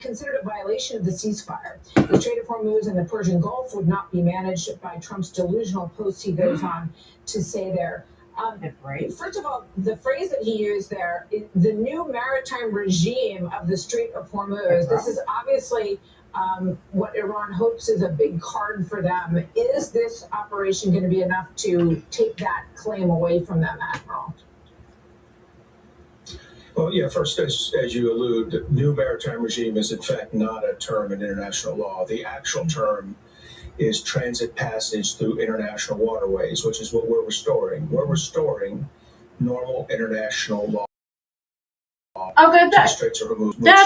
considered a violation of the ceasefire. The Strait of Hormuz and the Persian Gulf would not be managed by Trump's delusional posts, he goes on to say there. First of all, the phrase that he used there, the new maritime regime of the Strait of Hormuz, this is obviously what Iran hopes is a big card for them. Is this operation going to be enough to take that claim away from them, Admiral? Well, yeah, first, as you allude, new maritime regime is in fact not a term in international law. The actual term is transit passage through international waterways, which is what we're restoring. We're restoring normal international law. Okay, that's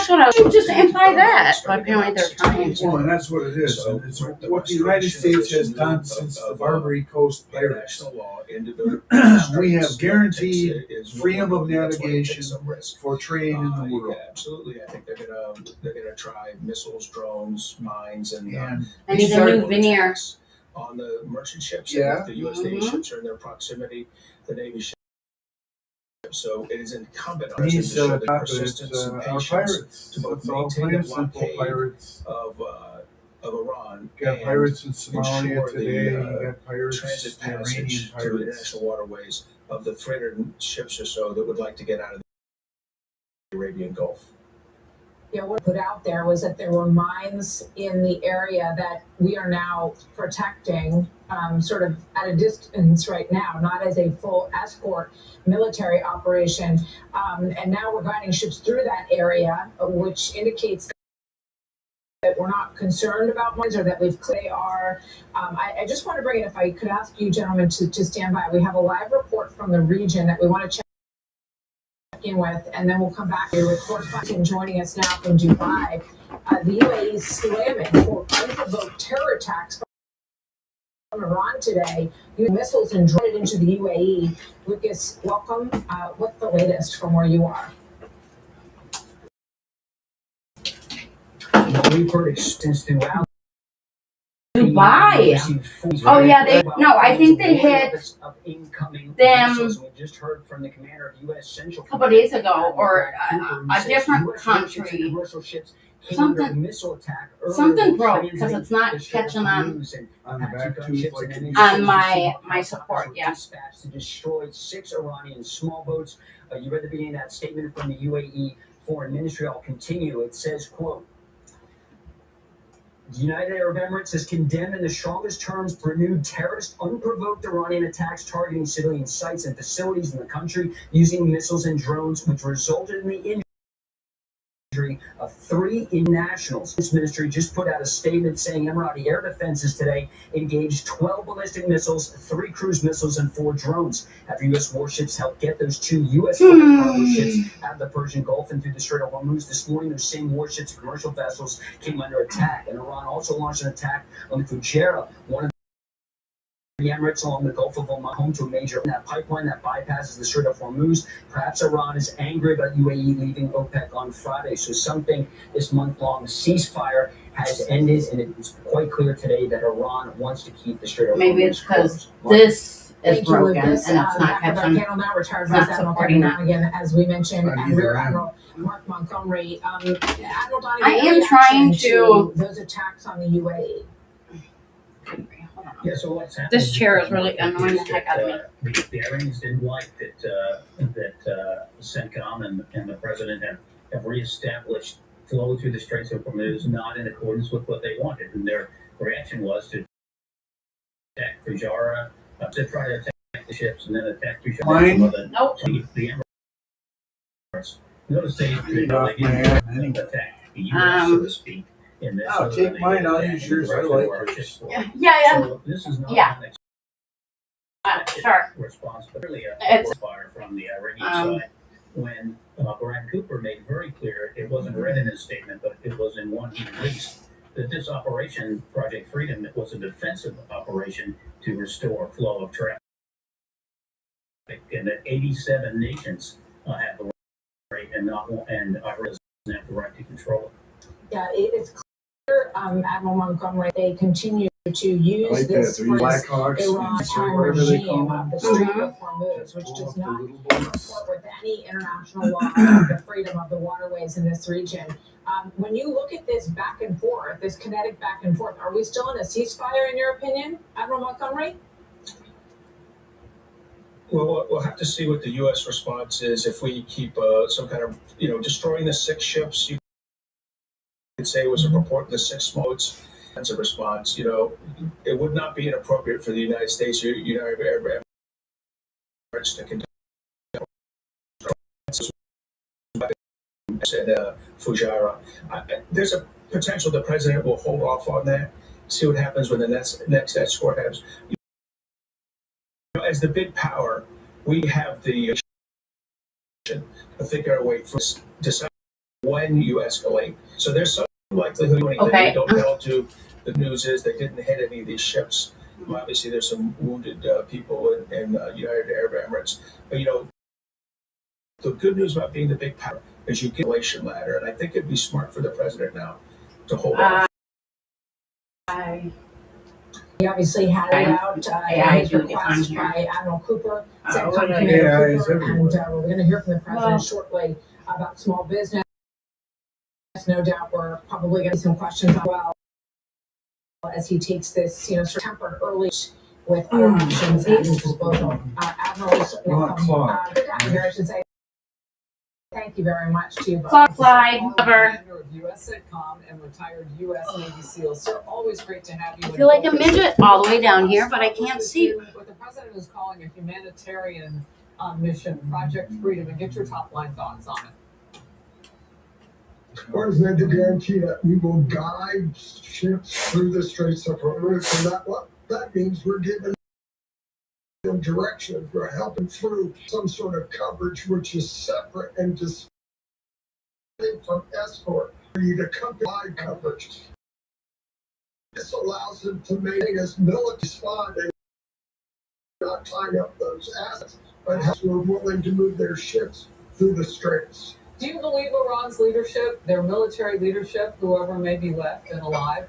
what I was just imply that. But apparently they're trying to. Well, and that's what it is. So, it's what the United States has done since the Barbary Coast pirates. We have guaranteed freedom of navigation for trade in the world. Yeah, absolutely. I think they're gonna try missiles, drones, mines, and need a new veneer on the merchant ships. Yeah. If the U.S. Navy ships are in their proximity, the Navy ships. So it is incumbent on us to show the persistence and patience to both maintain the blockade of Iran got and pirates in Somalia today. You the got pirates, transit Iranian passage to pirates. international waterways of the 300 ships or so that would like to get out of the Arabian Gulf. Yeah, what put out there was that there were mines in the area that we are now protecting, sort of at a distance right now, not as a full escort military operation. And now we're guiding ships through that area, which indicates that we're not concerned about mines or that we've clearly are. I just want to bring in, if I could ask you gentlemen to stand by. We have a live report from the region that we want to check in with, and then we'll come back here with correspondent joining us now from Dubai. The UAE is slamming for unprovoked terror attacks from Iran today, using missiles and drones into the UAE. Lucas, welcome. What's the latest from where you are? We've heard existence throughout Dubai. Oh yeah, I think they hit them we just heard from the commander of U.S. Central a couple days ago, or a different country. Something broke because it's not catching on my support. Yeah. To destroy 6 Iranian small boats. You read the beginning of that statement from the UAE Foreign Ministry. I'll continue. It says, quote, the United Arab Emirates has condemned in the strongest terms renewed terrorist, unprovoked Iranian attacks targeting civilian sites and facilities in the country using missiles and drones, which resulted in the injury of 3 nationals. This ministry just put out a statement saying Emirati air defenses today engaged 12 ballistic missiles, 3 cruise missiles, and 4 drones after U.S. warships helped get those 2 U.S. cargo ships out of the Persian Gulf and through the Strait of Hormuz. This morning, those same warships and commercial vessels came under attack, and Iran also launched an attack on the Fujairah, one of the Emirates along the Gulf of Oman, home to a major pipeline that bypasses the Strait of Hormuz. Perhaps Iran is angry about UAE leaving OPEC on Friday. So something this month-long ceasefire has ended, and it's quite clear today that Iran wants to keep the Strait of Hormuz. Maybe it's because this is broken and it's not catching. Panel now retired Vice Admiral Kevin Donegan, as we mentioned, and Rear Admiral Mark Montgomery. Admiral Donegan, I am trying to those attacks on the UAE. Yeah, so what's happening? This chair is really annoying the heck out of me. The Iranians didn't like that CENTCOM and the president have reestablished flow through the Straits of Hormuz, not in accordance with what they wanted, and their reaction was to attack Fujairah, to try to attack the ships, and then attack Fujairah. Nope. The Emirates. Notice they didn't attack the U.S., so to speak. Oh, take mine, I'll use yours. I like yours. Yeah. So this is not Sure. responsibility It's fire from the Iranian side. When Brad Cooper made very clear, it wasn't read in his statement, but it was in one he released, that this operation, Project Freedom, was a defensive operation to restore flow of traffic, and that 87 nations have the right and Iran doesn't have the right to control it. Yeah, it's clear, Admiral Montgomery, they continue to use like this that. for Blackhawks, Iran whatever they regime call of them. the Strait of Hormuz, which does not comport with any international law of the freedom of the waterways in this region. When you look at this back and forth, this kinetic back and forth, are we still in a ceasefire in your opinion, Admiral Montgomery? Well, we'll have to see what the U.S. response is if we keep some kind of, destroying the 6 ships. You could say it was a report, the 6 small boats. That's a response. It would not be inappropriate for the United States, United Arab Emirates to conduct and Fujairah. There's a potential the president will hold off on that, see what happens when the next escort happens. As the big power, we have the to figure a way for decide when you escalate. So there's some likelihood that they don't tell to. The news is they didn't hit any of these ships. Obviously, there's some wounded people in United Arab Emirates. But the good news about being the big power is you get the escalation ladder, and I think it'd be smart for the president now to hold off. He obviously had it out in his request by Admiral Cooper, Commander Cooper, and we're going to hear from the president shortly about small business. No doubt we're probably going to see some questions as well as he takes this, sort of tempered early with other options and both admirals. Welcome. Good to have you here, I should say. Thank you very much to you both. Clock fly, cover. U.S. CENTCOM and retired U.S. Navy SEALs. So always great to have you. I feel like a midget all the way down here, but I can't see. What the president is calling a humanitarian mission, Project Freedom, and get your top line thoughts on it. What is meant to guarantee that we will guide ships through the Straits of Hormuz, and that means we're giving them direction. We're helping through some sort of coverage which is separate and distinct from escort. We need a company-wide coverage. This allows them to maintain as military responding, not tying up those assets, but we're willing to move their ships through the straits. Do you believe Iran's leadership, their military leadership, whoever may be left and alive,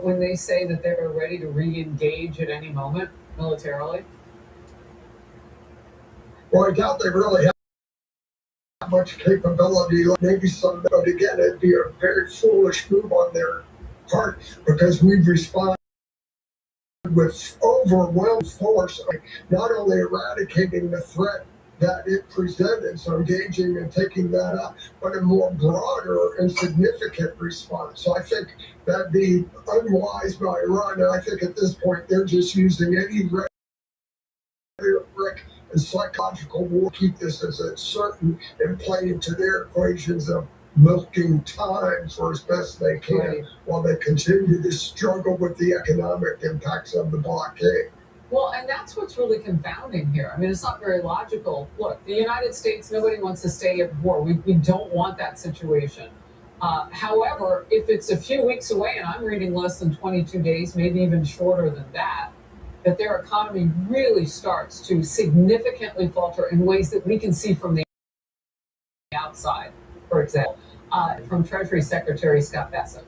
when they say that they're ready to re-engage at any moment militarily? Well, I doubt they really have much capability. Maybe some, but again, it'd be a very foolish move on their part because we've responded with overwhelming force, not only eradicating the threat that it presented, so engaging and taking that up, but a more broader and significant response. So I think that'd be unwise by Iran, and I think at this point they're just using any rhetoric and psychological war to keep this as uncertain and play into their equations of milking time for as best they can while they continue to struggle with the economic impacts of the blockade. Well, and that's what's really confounding here. I mean, it's not very logical. Look, the United States, nobody wants to stay at war. We don't want that situation. However, if it's a few weeks away, and I'm reading less than 22 days, maybe even shorter than that, that their economy really starts to significantly falter in ways that we can see from the outside, for example, from Treasury Secretary Scott Bessent.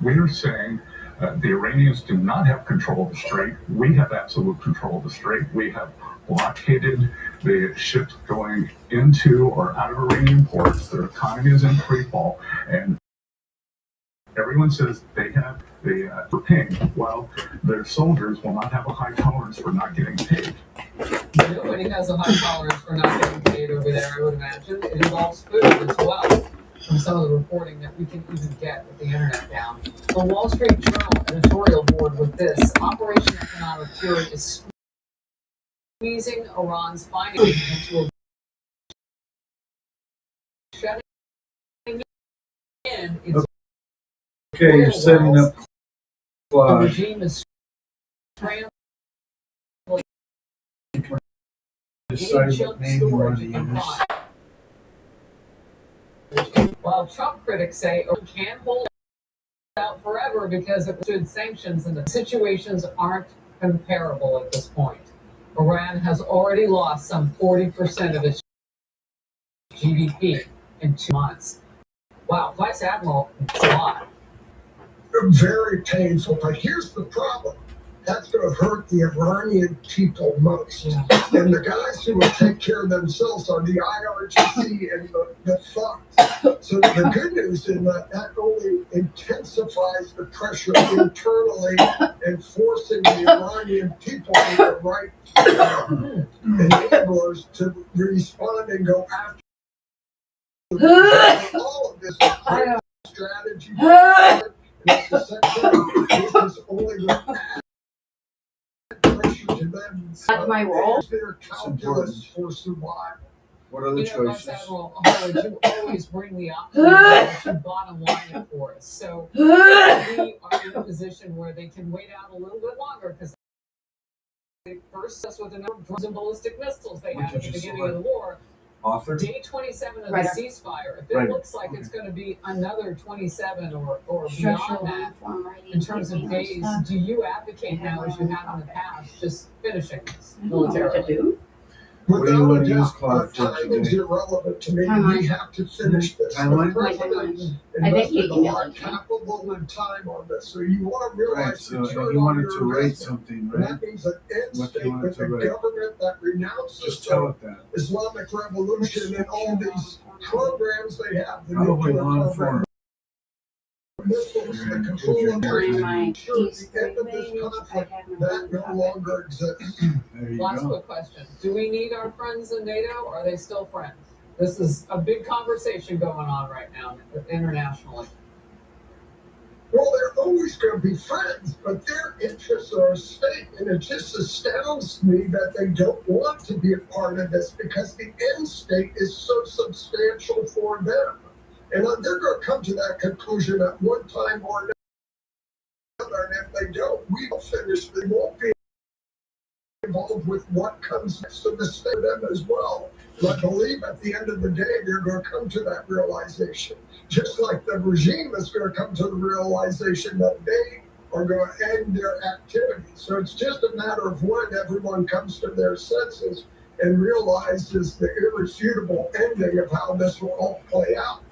We are saying the Iranians do not have control of the strait. We have absolute control of the strait. We have blockaded the ships going into or out of Iranian ports. Their economy is in free fall. And everyone says they have the paying. Well, their soldiers will not have a high tolerance for not getting paid. Nobody has a high tolerance for not getting paid over there, I would imagine. It involves food as well, from some of the reporting that we can even get with the internet down. The Wall Street Journal editorial board with this: Operation Economic Fury is squeezing Iran's finances into a shutting in its Okay, you're setting up the clock. regime is scrambling Decide what name you want to use. While Trump critics say Iran can't hold out forever because it stood sanctions, and the situations aren't comparable at this point. Iran has already lost some 40% of its GDP in 2 months. Wow, Vice Admiral, it's a lot. very painful. But here's the problem. That's going to hurt the Iranian people most. Yeah. And the guys who will take care of themselves are the IRGC and the thugs. So the good news is that only intensifies the pressure internally and forcing the Iranian people with the right enablers to respond and go after all of this strategy. This is only the That's my role. Their calculus for survival. What other choices? Admiral Howard, you always bring the bottom line it for us. So we are in a position where they can wait out a little bit longer because they first us with a number of drones and ballistic missiles they had at the beginning of the war. Author? Day 27 of the ceasefire. If it looks like it's going to be another 27 or beyond that in terms of days, do you advocate now, as you have in the past, just finishing this militarily? What do you want to use Claude for today? Time is irrelevant to me. We have to finish this. Timeline? I think you invested a can lot of capital and time on this. So you want to realize right, so you wanted to rate something, right? That means an end state with a government that renounces the Islamic Revolution and all these programs they have. The nuclear program. Missiles, the control of the end of this conflict, that no longer exists. Last quick question. Do we need our friends in NATO, or are they still friends? This is a big conversation going on right now internationally. Well, they're always going to be friends, but their interests are at stake, and it just astounds me that they don't want to be a part of this because the end state is so substantial for them. And they're going to come to that conclusion at one time or another, and if they don't, we will finish. They won't be involved with what comes next to the state of them as well. But I believe at the end of the day, they're going to come to that realization. Just like the regime is going to come to the realization that they are going to end their activity. So it's just a matter of when everyone comes to their senses and realizes the irrefutable ending of how this will all play out.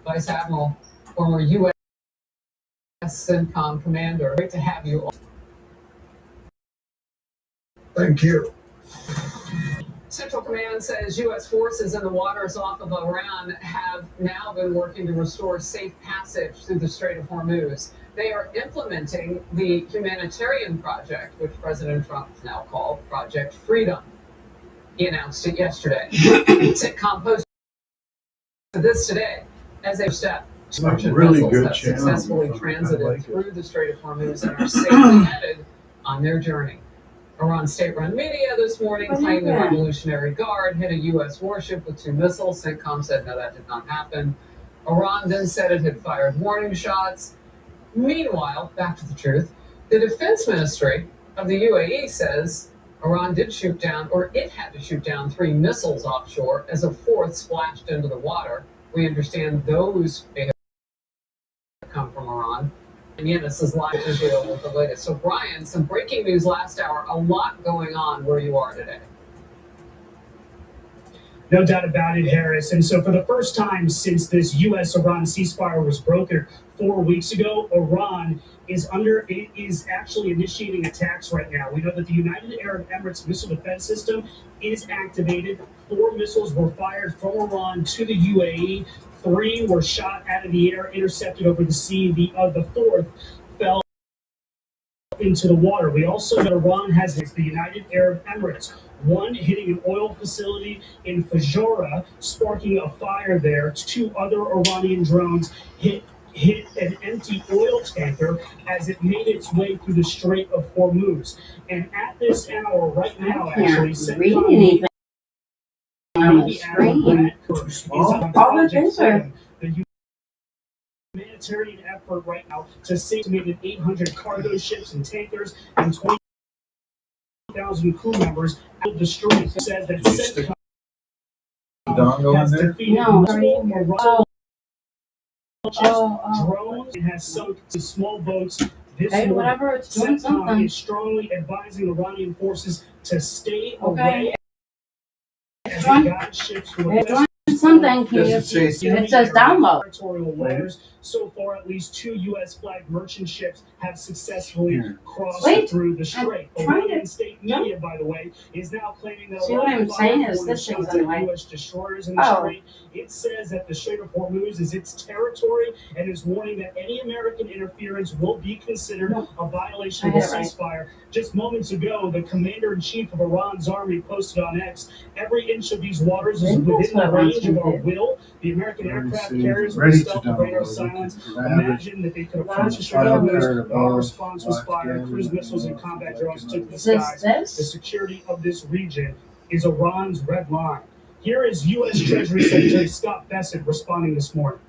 Vice Admiral, former U.S. CENTCOM commander, great to have you all. Thank you. Central Command says U.S. forces in the waters off of Iran have now been working to restore safe passage through the Strait of Hormuz. They are implementing the humanitarian project, which President Trump has now called Project Freedom. He announced it yesterday. CENTCOM posted this today as a step. Merchant vessels have successfully transited through the Strait of Hormuz and are safely headed on their journey. Iran state-run media this morning claimed the Revolutionary Guard hit a U.S. warship with 2 missiles. CENTCOM said no, that did not happen. Iran then said it had fired warning shots. Meanwhile, back to the truth, the Defense Ministry of the UAE says Iran did shoot down, or it had to shoot down 3 missiles offshore as a 4th splashed into the water. We understand those may have come from Iran. And Yannis is live to deal with the latest. So, Brian, some breaking news last hour. A lot going on where you are today. No doubt about it, Harris. And so for the first time since this U.S.-Iran ceasefire was brokered 4 weeks ago, Iran is actually initiating attacks right now. We know that the United Arab Emirates missile defense system is activated. 4 missiles were fired from Iran to the UAE. 3 were shot out of the air, intercepted over the sea. The 4th fell into the water. We also know Iran has the United Arab Emirates. 1 hitting an oil facility in Fajora, sparking a fire there. 2 other Iranian drones hit an empty oil tanker as it made its way through the Strait of Hormuz. And at this hour, right now, actually, CENTCOM the humanitarian effort right now to save estimated 800 cargo ships and tankers and 20,000 crew members out of the street. Says that CENTCOM has defeated multiple drones and has sunk to small boats. This morning, CENTCOM is strongly advising Iranian forces to stay away as they guide ships who are something. It says download. Territorial waters So far, at least 2 U.S. flagged merchant ships have successfully crossed through the strait. Iranian state media, by the way, is now claiming that Iran fired shots at U.S. destroyers in the strait. It says that the Strait of Hormuz is its territory and is warning that any American interference will be considered a violation of the ceasefire. Just moments ago, the commander-in-chief of Iran's army posted on X, "Every inch of these waters is within the range of our will." The American aircraft carriers will stealth the radar silence. Imagine that they could approach the Strait of Hormuz, but our response was fire. Cruise missiles and combat drones took the skies. The security of this region is Iran's red line. Here is U.S. Treasury Secretary Scott Bessent responding this morning.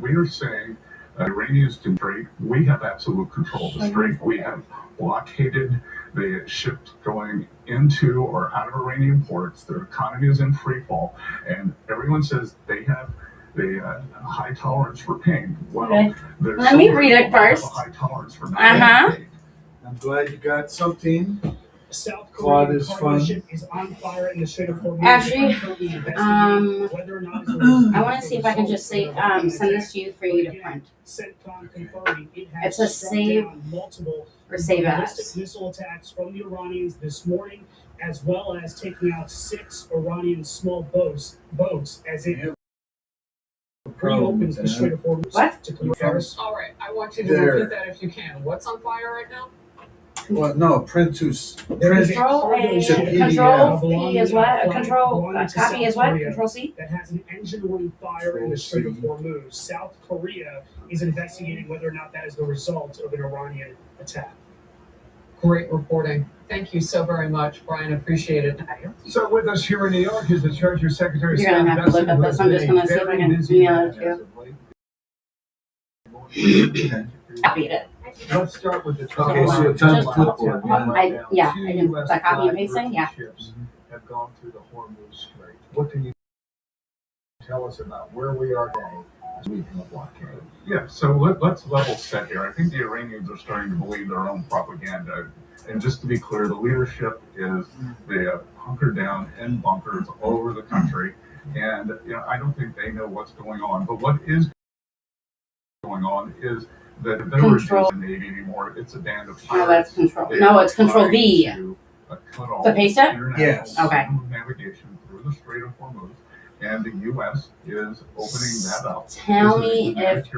We are saying Iranians to strait. We have absolute control of the strait. We have blockaded the ships going into or out of Iranian ports. Their economy is in free fall, and everyone says they have the high tolerance for pain. Well, let me read it first. High tolerance for I'm glad you got something. South Korean cargo ship is on fire in the Strait of Hormuz. Actually, I want to see if I can just say send this to you for you to print. It's a save or save as. Missile attacks from the Iranians this morning, as well as taking out 6 Iranian small boats as it reopens the Strait of Hormuz. What? All right, I want you to repeat that if you can. What's on fire right now? Well, no, print to Control P is what? Control copy is what? Control C? That has an engine room fire in the Strait of Hormuz. South Korea is investigating whether or not that is the result of an Iranian attack. Great reporting. Thank you so very much, Brian. Appreciate it. So with us here in New York is the Treasury Secretary. You're going to have to look at this. I'm just going to see if I can email it to you. Copied it. Let's start with the Okay, so it's on the clipboard. I did the copy and pasting, yeah. Ships have gone through the Hormuz Strait. What can you tell us about where we are today as we can blockade? Yeah, so let's level set here. I think the Iranians are starting to believe their own propaganda. And just to be clear, the leadership is they have hunkered down in bunkers all over the country. And I don't think they know what's going on. But what is going on is that if they were the Navy anymore, it's a band of pirates. Oh, that's control. No, it's control V. To paste it? Yes. Okay. Navigation through the Strait of Hormuz, and the U.S. is opening that up. Tell me if it's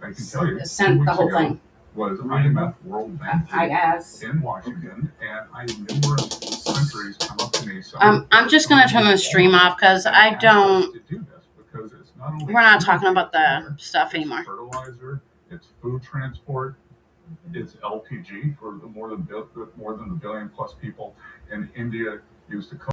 I can tell you, sent the whole thing. Was IMF World Bank I guess. in Washington, and I had numerous countries come up to me. I'm just gonna turn the stream off because I don't. We're not talking about the stuff anymore. Fertilizer, it's food transport, it's LPG for more than the billion plus people in India used to cook.